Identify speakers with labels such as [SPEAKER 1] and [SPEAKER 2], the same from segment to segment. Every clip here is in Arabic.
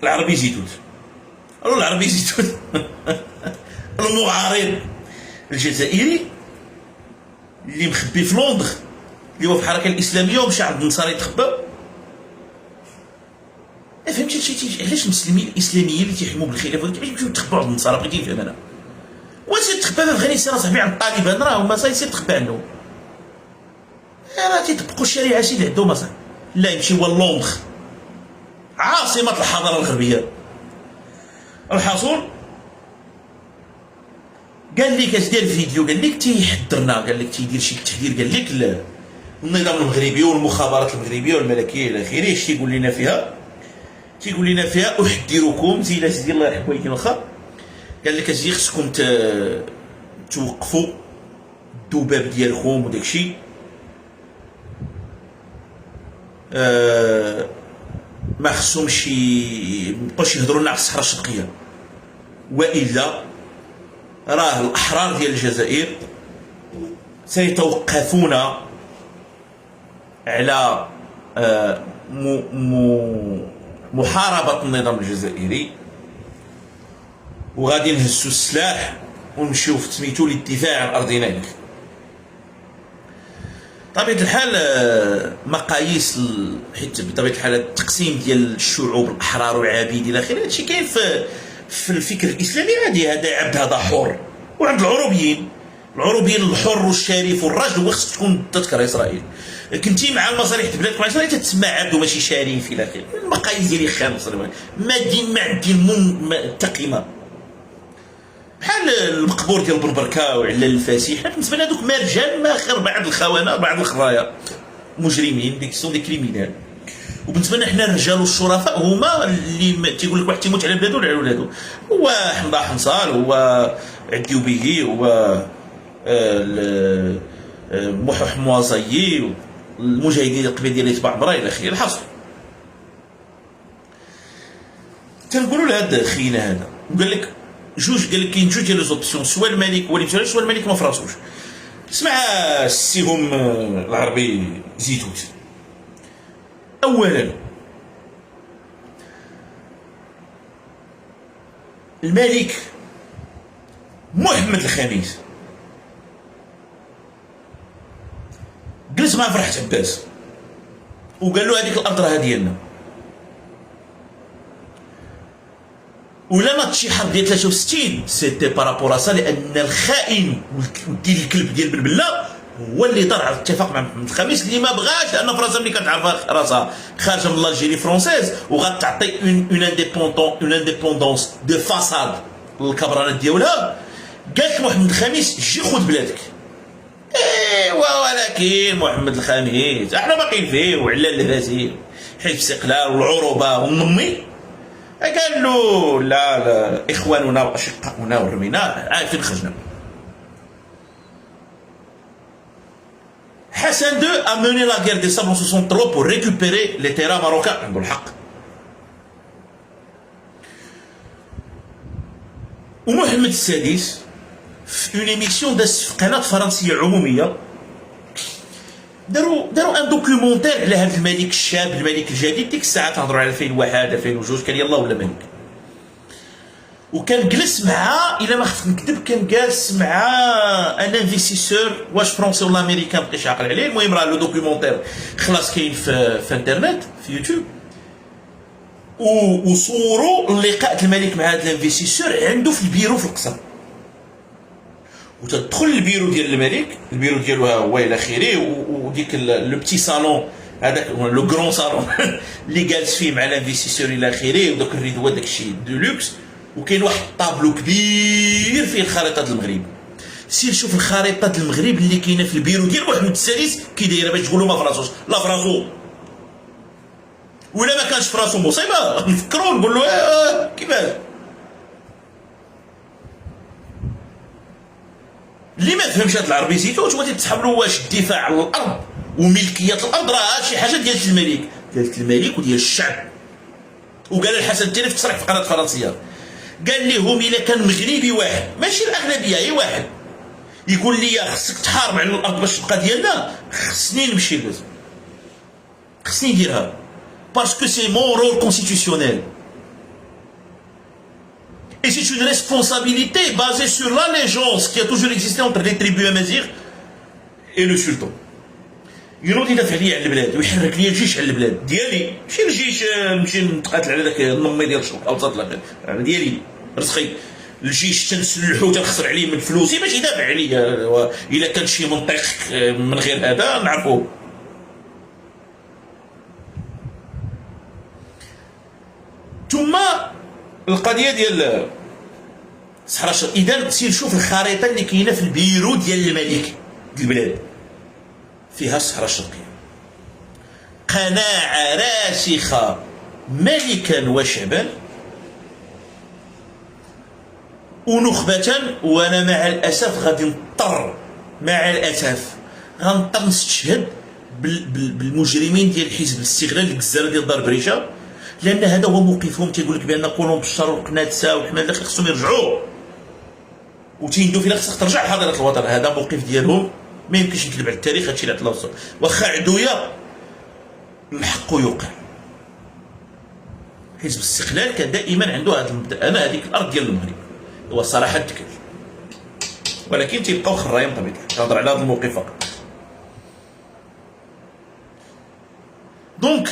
[SPEAKER 1] العربي زيتوت. الو العربي زيتوت المعارض الجزائري اللي مخبي في لندن، اللي هو في الحركه الاسلاميه ومشى عند النصارى يتخبى. فهمتي علاش المسلمين الاسلاميين اللي تيحموا بالخلافه كيفاش يمشيو يتخباو عند النصارى؟ بغيتي نفهم انا. وسير تخبى في افغانستان اصاحبي عند الطالبان، راه هما يصير تخبى عندهم، راه تيطبقوا الشريعه سيدي عندهم اصاحبي. لا يمشي هو لندن عاصمه الحضاره الغربيه. الحاصل قال لك اش دار الفيديو، قال لك تيحذرنا، قال لك تيدير شي تحذير، قال لك النظام المغربي والمخابرات المغربيه والملكيه الى اخره. اش تيقول لنا فيها؟ تيقول لنا فيها احذركم سيدي سيدي الله يرحم والديك الخا. قال لك اجي خصكم توقفوا الذباب ديالكم وداكشي. ما خصهمش مابقاوش يهضروا لنا على الصحراء الشرقيه، والا راه الاحرار ديال الجزائر سيتوقفون على محاربه النظام الجزائري، وغادي نهزوا السلاح ونمشيو في سميتو للدفاع عن ارضنا. هناك بطبيعه الحال مقاييس، حيت بطبيعه الحال التقسيم ديال الشعوب الاحرار والعبيد الى اخره هادشي كاين في الفكر الاسلامي عادي. هذا عبد هذا حر. وعند العروبيين الحر والشريف والراجل هو خصك تكون تذكر اسرائيل. كنتي مع المصالح د بلادك مع اسرائيل تتسمى عبد وماشي شريف الى اخره. المقاييس ديالي خامس ما دين ما عندي التقيمه بحال المقبور ديال بربركه وعلال الفاسي. حنا بالنسبه لنا هذوك مرجان ما خير بعض الخونه بعض الخرايا مجرمين ديك سون دي كريمينال. وبالنسبه لنا حنا الرجال والشرفاء هما اللي تيقول لك واحد تيموت على بلادو ولا على ولادو. هو حمضه حنصال، هو عديو به، هو محموازيي، المجاهدين القبيل ديال تبع عمره الى اخره. الحصر تنقولوا لهذا خينا هذا وقال لك جوج، قال لك كاين جوج ديال لي زوبسيون، سوا الملك هو اللي مشى، سوا الملك ما فراسوش. اسمع السيهم العربي زيتوت. اولا الملك محمد الخامس جلس مع فرحة عباس وقال له هذيك الارض راه ديالنا. ولا ناض شي حرب ديال 63 سيتي بارابور سا، لان الخائن وديل الكلب ديال بلبله هو اللي دار على الاتفاق مع محمد الخامس اللي ما بغاش، لان فرنسا ملي كتعرف راسها خارجه من الجيري فرونسيز وغتعطي اون انديبوندونس دو فاساد للكبرانات ديالها. قالت محمد الخامس جي خذ بلادك. ايوا ولكن محمد الخامس احنا باقيين فيه وعلال الفاسي حزب استقلال والعروبه والنمي. قال له لا اخواننا واشقاؤنا ورمينا عارفين خرجنا. Hassan II a mené la guerre des sables en 63 pour récupérer les terrains marocains. عنده الحق. ومحمد السادس في اون ايميسيون داز في قناه فرنسيه عموميه داروا ان دوكيومونتير على هذا الملك الشاب، الملك الجديد. ديك الساعه تهضروا على 2001 2002 كان يلاه ولا ملك. وكان جلس مع، الا ما خفت نكذب، كان جالس مع ان انفستيسور، واش فرونسي ولا امريكان مابقيتش عاقل عليه. المهم راه لو دوكيومونتير خلاص كاين في انترنت في يوتيوب. وصوروا اللقاء الملك مع هذا الانفستيسور عنده في البيرو في القصر. وتدخل البيرو ديال الملك، البيرو ديالو هو الى اخره، وديك لو بتي صالون هذاك لو كرون صالون اللي جالس فيه مع الانفستيسور الى اخره، ودوك الريدوات داكشي دو لوكس. وكاين واحد الطابلو كبير فيه خريطه المغرب. سير شوف الخريطه المغرب اللي كاينه في البيرو ديال محمد السادس كي دايره، باش تقولوا ما فراسوش. لا فراسو، ولا ما كانش فراسو مصيبه نفكروا نقول له كيفاش. اللي ما فهمش هاد العربي زيتوت هو تيتحمل واش الدفاع على الارض وملكيه الارض راه شي حاجه ديال الملك، وديال الشعب. وقال الحسن الثاني في تصريح في قناه فرنسيه، قال لهم الا كان مغربي واحد ماشي الاغلبيه، اي واحد يقول لي خصك تحارب على الارض باش تبقى ديالنا، خصني نمشي لازم، خصني نديرها باسكو سي مون رول كونستيتيسيونيل. Et c'est une responsabilité basée sur l'allégeance qui a toujours existé entre les tribus amazigh et le sultan. ينوض يدافع ليا على البلاد ويحرك ليا الجيش على البلاد ديالي، ماشي الجيش نمشي نتقاتل على داك النمي ديال الشرق الاوسط، لا ديالي رزقي. الجيش تنسلحو تنخسر عليه من فلوسي باش يدافع عليا، الا كان شي منطق من غير هذا نعرفوه. ثم القضيه ديال الصحراء الشرقيه، اذا سير شوف الخريطه اللي كاينه في البيرو ديال الملك ديال البلاد، فيها الصحراء الشرقيه قناعه راسخه ملكا وشعبا ونخبة. وانا مع الاسف غادي نضطر، مع الاسف غنضطر نستشهد بالمجرمين ديال حزب الاستغلال الجزاره ديال دار بريشه، لان هذا هو موقفهم. تيقول لك بان كولوم بشار والقنادسه والحمال الاخر خصهم يرجعوا، وتيندو فينا خصك ترجع حضاره الوطن. هذا موقف ديالهم، ما يمكنش نكذب على التاريخ. هادشي اللي عطلا وصل، واخا عدويا الحق يوقع. حزب الاستقلال كان دائما عنده هذا المبدا، انا هذيك الارض ديال المغرب، هو صراحه تكل، ولكن تيبقاو خرايم بطبيعه الحال. كنهضر على هذا الموقف فقط. دونك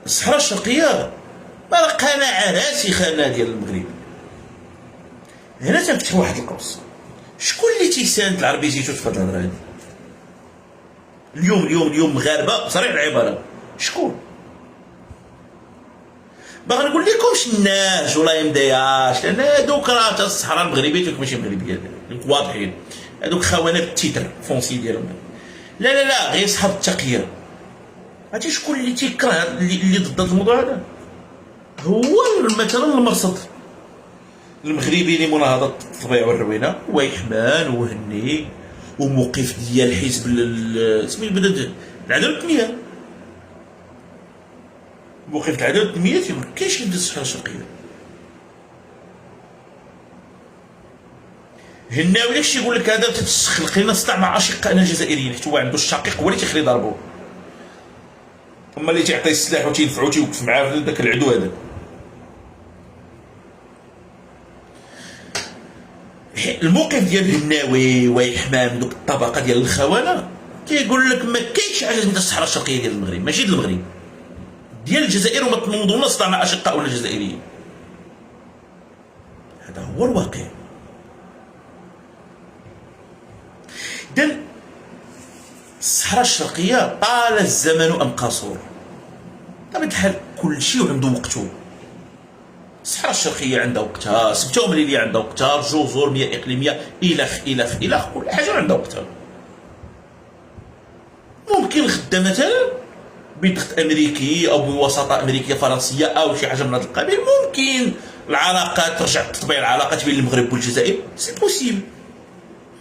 [SPEAKER 1] الصحراء الشرقيه قناعه راسخه ديال المغرب. هنا تنفتح واحد القوس، شكون اللي تيساند العربي زيتوت في هاد الهضره هادي اليوم مغاربه بصريح العباره؟ شكون؟ باغي نقول لكمش الناس ولا مدياش، لان هادوك راه الصحراء المغربيه ماشي مغربيه، واضحين هادوك خوانات التيتر فونسي ديالهم. لا غير صحاب التقيه. عرفتي شكون اللي تيكره اللي ضد الموضوع هذا؟ هو مثلا المرصد المغربي لمناهضه الطبيعه والروينه، ويحمان وهني، وموقف ديال حزب سميتو العداله والتنميه. موقف العداله والتنميه تيقول كاين شي ضد الصحراء الشرقيه. هناوي داكشي يقول لك هذا تتخلق لنا صداع مع اشقائنا الجزائريين، حيت هو عنده الشقيق هو اللي تيخلي يضربوه، هما اللي تيعطيه السلاح وتينفعو تيوقف معاه داك العدو هذا. الموقف ديال هناوي ويحمام دوك الطبقه ديال الخونه كيقول لك ما كاينش حاجه ديال الصحراء الشرقيه ديال المغرب، ماشي ديال المغرب، ديال الجزائر، وما تنوضونا صداع مع اشقائنا الجزائريين. هذا هو الواقع. إذن الصحراء الشرقيه طال الزمن ام قصور، بطبيعه الحال كل شيء وعنده وقته. الصحراء الشرقيه عندها وقتها، سبته ومليليه عندها وقتها، الجزر، مياه اقليميه، الخ كل حاجه عندها وقتها. ممكن غدا مثلا بضغط امريكي او بوساطه امريكيه فرنسيه او شي حاجه من هذا القبيل، ممكن العلاقات ترجع تطبيع العلاقات بين المغرب والجزائر، سي بوسيبل.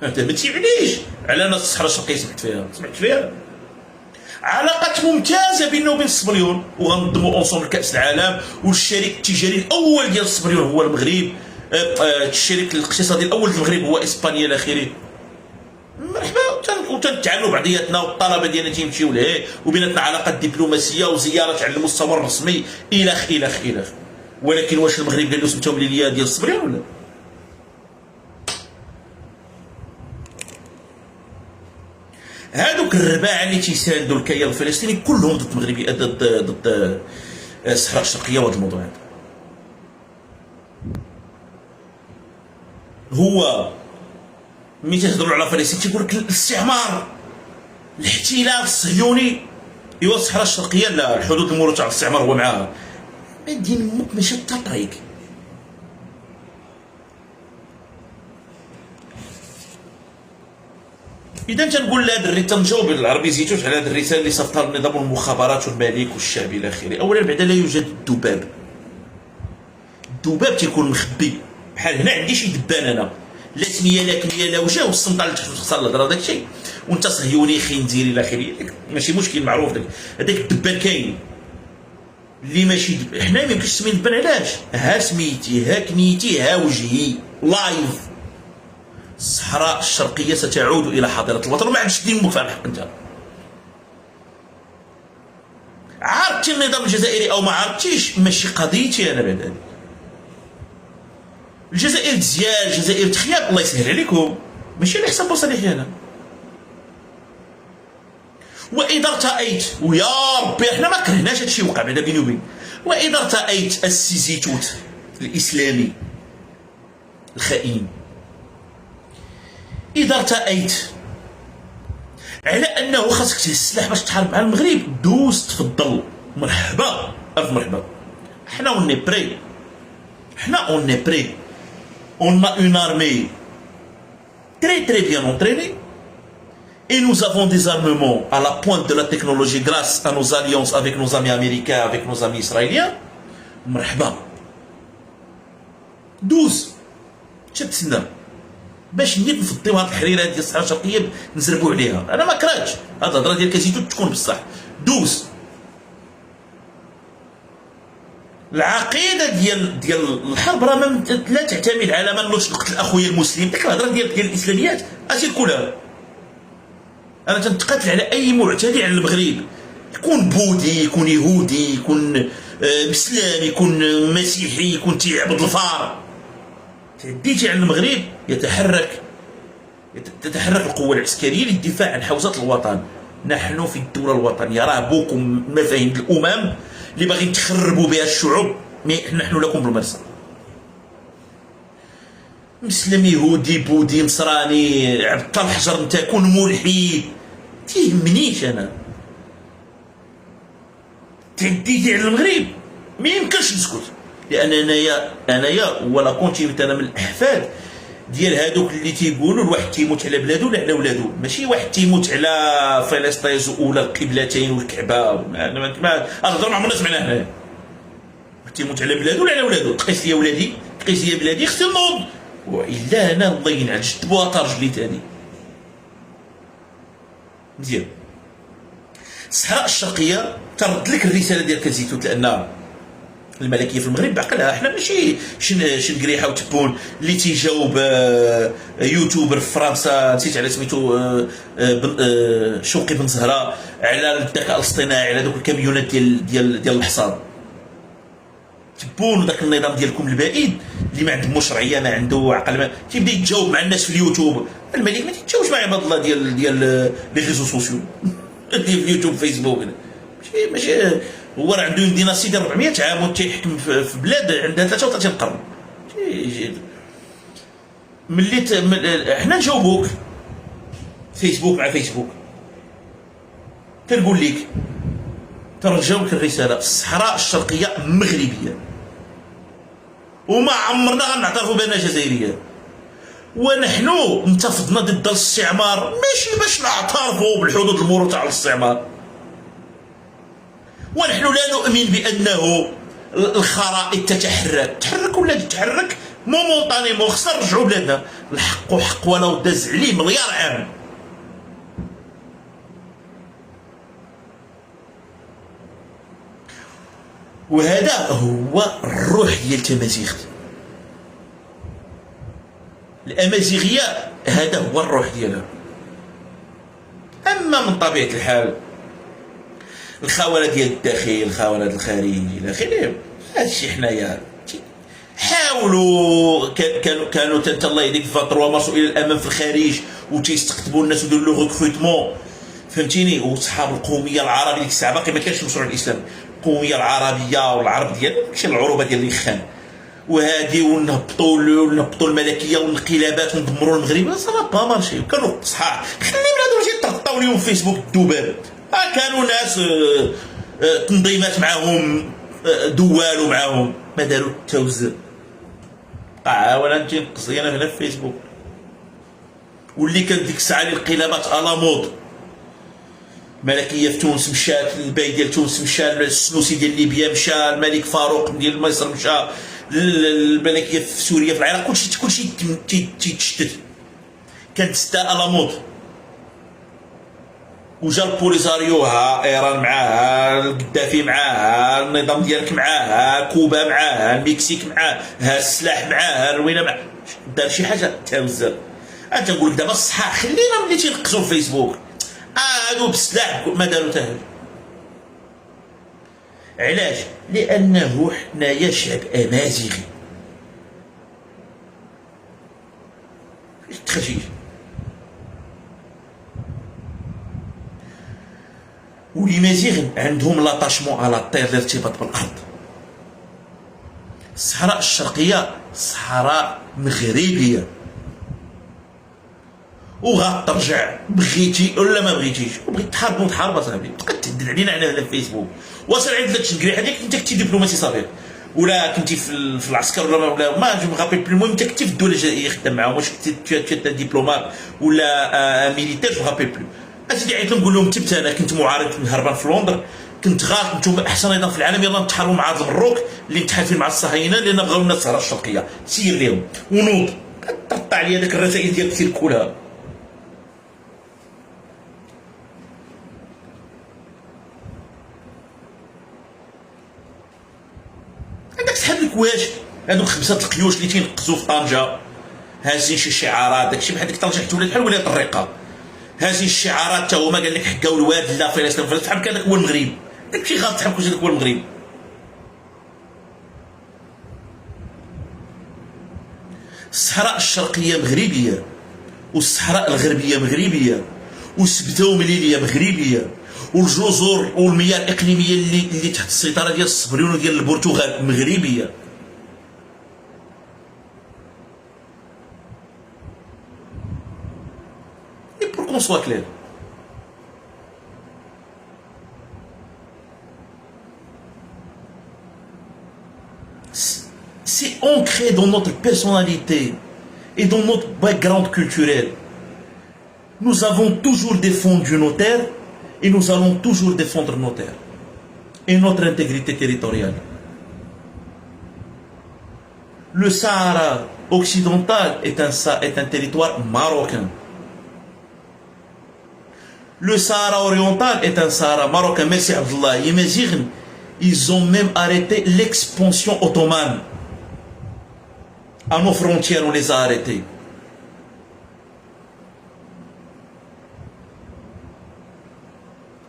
[SPEAKER 1] انت ما تيعنيش على ناس الصحراء الشرقيه سمعت فيها علاقات ممتازه بيننا وبين الصبريون، وغنضموا اونصومبل كاس العالم، والشريك التجاري الاول ديال الصبريون هو المغرب، الشريك الاقتصادي الاول ديال المغرب هو اسبانيا الى اخره. مرحبا، وتنتعاملوا بعضياتنا، والطلبه ديالنا تيمشيو لهيه، وبيناتنا علاقات دبلوماسيه وزيارات على المستوى الرسمي الى اخره. ولكن واش المغرب قال له سميتهم ليليا ديال الصبريون ولا؟ هادوك الرباعه اللي تيساندوا الكيان الفلسطيني كلهم ضد المغربي، ضد الصحراء الشرقيه وهذا الموضوع هذا. هو ملي تيهضروا على فلسطين تيقول لك الاستعمار، الاحتلال الصهيوني، ايوا الصحراء الشرقيه لا، الحدود الموروثه على الاستعمار هو معاها. ما دين امك ماشي حتى طريق. اذا تنقول لهذا تنجاوب بالعربي زيتوش على هذه الرساله اللي صيفطها النظام والمخابرات والملك والشعب الى اخره. اولا بعدا لا يوجد الذباب. الذباب تيكون مخبي، بحال هنا عندي شي دبان انا، لا سميه لا كنيه لا وجه، والسلطه اللي تحت تخسر الهضره داك الشيء، وانت صهيوني خنزير الى اخره، ماشي مشكل معروف هذاك الدبان كاين اللي ماشي حنا ما يمكنش تسمي دبان. علاش؟ ها سميتي، ها كنيتي، ها وجهي لايف. الصحراء الشرقيه ستعود الى حاضره الوطن، وما عندش دين امك في الحق. انت عارضتي النظام الجزائري او ما عارضتيش ماشي قضيتي انا بعد هذه. الجزائر ديال الجزائر تخياب الله يسهل عليكم، ماشي على حساب مصالحي انا. واذا ارتأيت ويا ربي احنا ما كرهناش هادشي وقع بعدا بيني وبين، واذا ارتأيت السيزيتوت الاسلامي الخائن، اذا ارتأيت على انه خاصك تهز السلاح باش تحارب مع المغرب، دوز تفضل، مرحبا الف مرحبا. حنا اون بري، حنا اون بري، on a une armée très très bien entraînée et nous avons des armements à la pointe de la technologie grâce à nos alliances avec nos amis américains, avec nos amis israéliens. مرحبا دوز تتسنى باش نيت نفضيو هاد الحريره ديال الصحراء الشرقيه نزربوا عليها. انا ما كرهتش هاد الهضره ديال كازيتو تكون بصح. دوز العقيده ديال الحرب راه لا تعتمد على من نقتل اخويا المسلم. ديك الهضره ديال الاسلاميات اجي كلها. انا تنتقاتل على اي معتدي على المغرب، يكون بوذي، يكون يهودي، يكون مسلم، يكون مسيحي، يكون تيعبد الفار. تعديتي على المغرب تتحرك القوة العسكرية للدفاع عن حوزة الوطن. نحن في الدولة الوطنية، راه بوكم مفاهيم الأمم اللي باغيين تخربوا بها الشعوب، نحن لكم بالمرصاد. مسلم، يهودي، بوذي، نصراني، عبد الحجر، انت كون ملحد، تيهمنيش انا. تعديتي على المغرب ما يمكنش نسكت، لان انايا ولا كونتينيت انا من الاحفاد ديال هادوك اللي تيقولوا الواحد تيموت على بلادو ولا على ولادو، ماشي واحد تيموت على فلسطين ولا القبلتين والكعبه. انا نهضر مع الناس معنا هنايا، واحد تيموت على بلادو ولا على ولادو. تقيس لي ولادي، تقيس لي بلادي، خصني نوض. والا انا الله ينعل جد بواطه رجلي تاني مزيان. الصحراء الشرقيه ترد لك الرساله ديال كازيتوت، لان الملكيه في المغرب بعقلها. احنا ماشي شنقريحه وتبون اللي تيجاوب يوتيوبر في فرنسا نسيت على سميتو شوقي بن زهره على الذكاء الاصطناعي، على دوك الكاميونات ديال الحصاد. تبون ذاك النظام ديالكم البعيد اللي ما عنده شرعيه، ما عنده عقل، ما تيبدا يتجاوب مع الناس في اليوتيوب. الملك ما تيتجاوبش مع عباد الله ديال لي ريزو سوسيو ديال اليوتيوب فيسبوك. ماشي هو راه عنده ديناسي ديال 400 عام وتيحكم في بلاد عندها 33 قرن. ملي حنا نجاوبوك فيسبوك مع فيسبوك، تنقول لك ترجاو لك الرساله. الصحراء الشرقيه مغربيه وما عمرنا غنعترفوا بانها جزائريه، ونحن انتفضنا ضد الاستعمار ماشي باش نعترفوا بالحدود الموروثه على الاستعمار. ونحن لا نؤمن بانه الخرائط تحرك ولا تتحرك مومونطانيمون. خصنا نرجعوا بلادنا، الحق حق ولو داز عليه مليار عام. وهذا هو الروح ديال التمازيغ، الامازيغيه، هذا هو الروح ديالها. اما من طبيعه الحال الخونه ديال الداخل، الخونه الخارج الى اخره، هادشي حنايا حاولوا. كانوا حتى الله يهديك في 3 مارس الى الامام في الخارج وتيستقطبوا الناس ويديروا لو ريكروتمون، فهمتيني. وصحاب القوميه العربيه ديك الساعه باقي ما كانش المشروع الاسلامي، القوميه العربيه والعرب ديالنا داكشي العروبه ديال الخان وهادي، ونهبطوا الملكيه والانقلابات وندمروا المغرب. صافا با مارشي، كانوا صحاح. خلي بلادهم يتغطاو لهم فيسبوك الذباب. كانوا ناس تنظيمات معاهم، دوالوا معاهم، ما داروا التوزيع. ولا انت نقصي انا هنا في فيسبوك. واللي كانت ديك الساعه الانقلابات على مود، الملكيه في تونس مشات، الباي ديال تونس مشى، السنوسي ديال ليبيا مشى، الملك فاروق ديال مصر مشى، الملكيه في سوريا، في العراق، كلشي تيتشتت. كانت ستا على مود. وجا البوليساريو، ها ايران معاها، القدافي معاها، النظام ديالك معاها، كوبا معاها، المكسيك معاها، ها السلاح معاها، الروينه معاها، دار شي حاجه تهزر. انت نقول لك دابا الصحاح خلينا ملي تينقصوا الفيسبوك، هادو بالسلاح ما داروا حتى حاجه. علاش؟ لانه حنايا شعب امازيغي. تخشيش والمازيغ عندهم لاتاشمون على الطير، الارتباط بالارض. الصحراء الشرقيه صحراء مغربيه، وغترجع بغيتي ولا ما بغيتيش. وبغيت تحارب وتحارب اصاحبي، تبقى تهدد علينا على الفيسبوك. واصل عند داك الكريحه ديالك انت كنتي دبلوماسي صغير، ولا كنتي في العسكر ولا ما جو مغابيل بلو. المهم انت كنتي في الدوله الجزائريه خدام معاهم، واش كنتي دبلومات ولا ميليتير جو مغابيل بلو. اسيدي عيط لهم قول لهم تبت انا كنت معارض هربان في لندن، كنت غلط، نتوما احسن ايضا في العالم، يلا نتحاربوا مع هاد المروك اللي متحالفين مع الصهاينه لان بغاو الناس الصحراء الشرقيه. سير لهم ونوض، كتقطع عليا داك الرسائل ديالك كثير كلها. عندك شحال الكواش هذوك 5 القيوش اللي تينقزوا في طنجه، هازين شي شعارات، داكشي بحال ديك طنجه حتى ولات بحال ولايه الرقه، هازين الشعارات حتى هما قال لك حكاو الواد لا فلسطين فلسطين، بحال هذاك هو المغرب. داكشي غلط، بحال هذاك هو المغرب. الصحراء الشرقيه مغربيه، والصحراء الغربيه مغربيه، وسبته ومليليه مغربيه، والجزر والمياه الاقليميه اللي تحت السيطره ديال الصبريون وديال البرتغال مغربيه. Et pour qu'on soit clair, c'est ancré dans notre personnalité et dans notre background culturel. Nous avons toujours défendu nos terres et nous allons toujours défendre nos terres et notre intégrité territoriale. Le Sahara occidental est un territoire marocain. Le Sahara oriental est un Sahara marocain. Merci Abdullah. Ils ont même arrêté l'expansion ottomane. À nos frontières, on les a arrêtés.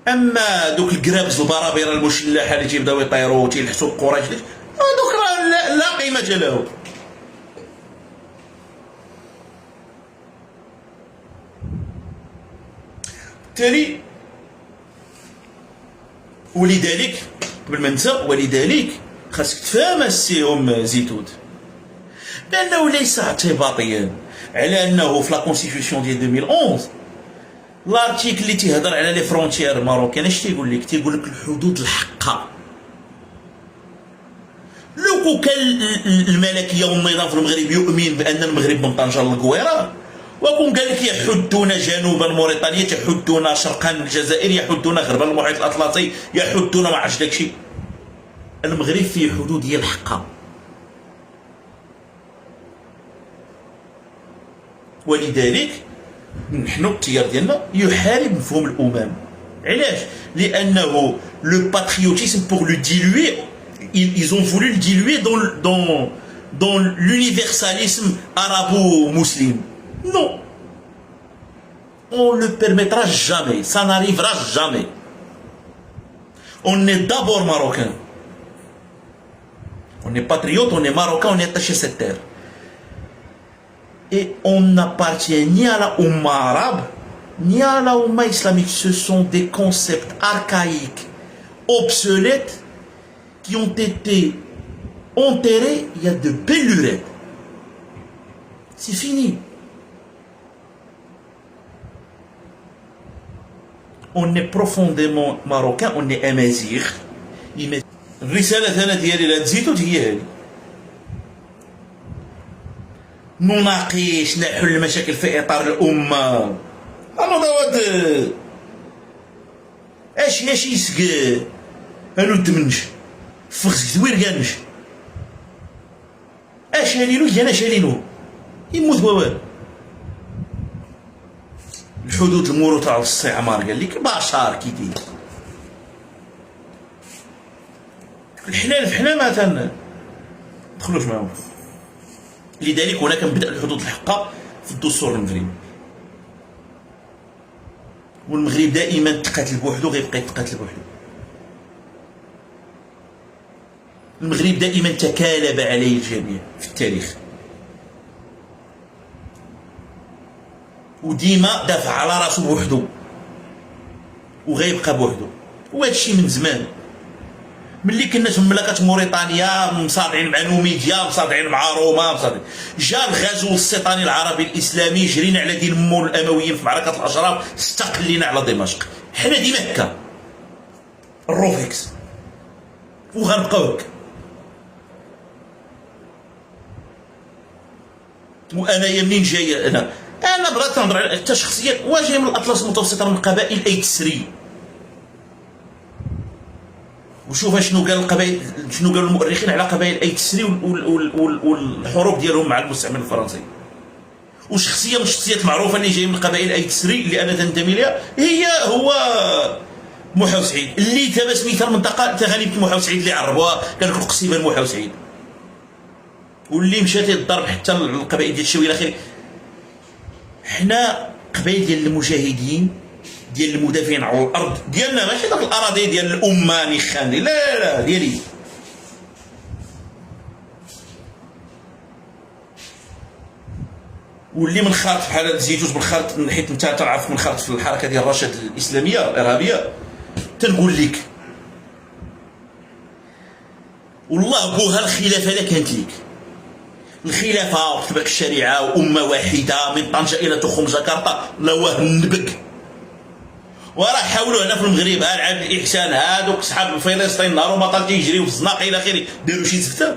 [SPEAKER 1] اما دوك الكرابز البرابره المشلحه اللي تيبداو يطيروا وتيلحسوا القريش، هذوك راه لا قيمه لهم. بالتالي ولذلك قبل ما ننسى، ولذلك خاصك تفهم السي ام زيتود بانه ليس اعتباطيا على انه في لا كونستيتيوسيون ديال 2011 لارتيكل اللي تيهضر على لي فرونتيير ماروكان اش تيقول لك؟ تيقول لك الحدود الحقه. لو كان الملكيه والنظام في المغرب يؤمن بان المغرب من طنجه للقويره، وكون قال لك يحدون جنوبا موريتانيا، يحدون شرقا الجزائر، يحدون غربا المحيط الاطلسي، يحدون ما عرفتش داكشي. المغرب فيه حدود ديال الحقه، ولذلك نحن التيار ديالنا يحارب مفهوم الامم. علاش؟ لانه لو باتريوتيسم pour le diluer, ils ont voulu le diluer dans l'universalisme arabo-musulman. Non, on ne le permettra jamais, ça n'arrivera jamais. On est d'abord marocain, on est patriote, on est marocain, on est attaché à cette terre. Et on n'appartient ni à la Oumma arabe, ni à la Oumma islamique. Ce sont des concepts archaïques, obsolètes, qui ont été enterrés il y a de belles lurettes. C'est fini. On est profondément marocain, on est amazigh. الرسالة أنا ديالي لا تزيدو هي هذه. نناقش، نحل المشاكل في اطار الامه. انا دوات اش يسق انو دمنش فخس دوير كانش اش هالينو انا شالينو يموت ووال. الحدود المورو تاع الاستعمار قال لك بشار كي داير الحلال في حنا ما تدخلوش معاهم. لذلك هناك بدأ الحدود الحقة في الدستور المغربي، والمغرب دائما تقاتل بوحدو، غيبقى يتقاتل بوحدو. المغرب دائما تكالب عليه الجميع في التاريخ، وديما دافع على راسو بوحدو وغيبقى بوحدو. وهذا الشيء من زمان، ملي كنا في مملكه موريتانيا مصادعين مع نوميديا، مصادعين مع روما، مصادعين. جا الغزو السيطاني العربي الاسلامي، جرينا على دين مول الامويين في معركه الاشراف، استقلينا على دمشق. حنا ديما هكا الروفيكس، وغنبقاو هكا. وانايا منين جاي انا بغيت نهضر على حتى شخصيات. واش جاي من الاطلس المتوسطه من قبائل اي تسري. وشوف شنو قال القبائل، شنو قالوا المؤرخين على قبائل اي تسري والحروب ديالهم مع المستعمر الفرنسي. وشخصيه من الشخصيات معروفه اللي جاي من قبائل اي تسري اللي انا تنتمي لها هو محاو سعيد، اللي تبع سميتها المنطقه تاع غنيمه محاو سعيد اللي عربوها كان قصيبه محاو سعيد، واللي مشات الضرب حتى القبائل ديال الشاوي الى اخره. حنا قبائل ديال المجاهدين، ديال المدافعين على الارض ديالنا، ماشي داك الاراضي ديال الامه نيخان، لا ديالي. واللي من خالط بحال هاد الزيتوت بالخالط، حيت انت تعرف من خالط في الحركه ديال الرشاد الاسلاميه الارهابيه، تنقول لك والله بوها الخلافه لا كانت لك. الخلافه وتطبيق الشريعه وامه واحده من طنجه الى تخوم جاكرتا، لا واه النبك. وراه حاولوا هنا في المغرب، ها العبد الاحسان هادوك صحاب فلسطين نهار ما طال تيجريو في الزناقه الى اخره، داروا شي زفته.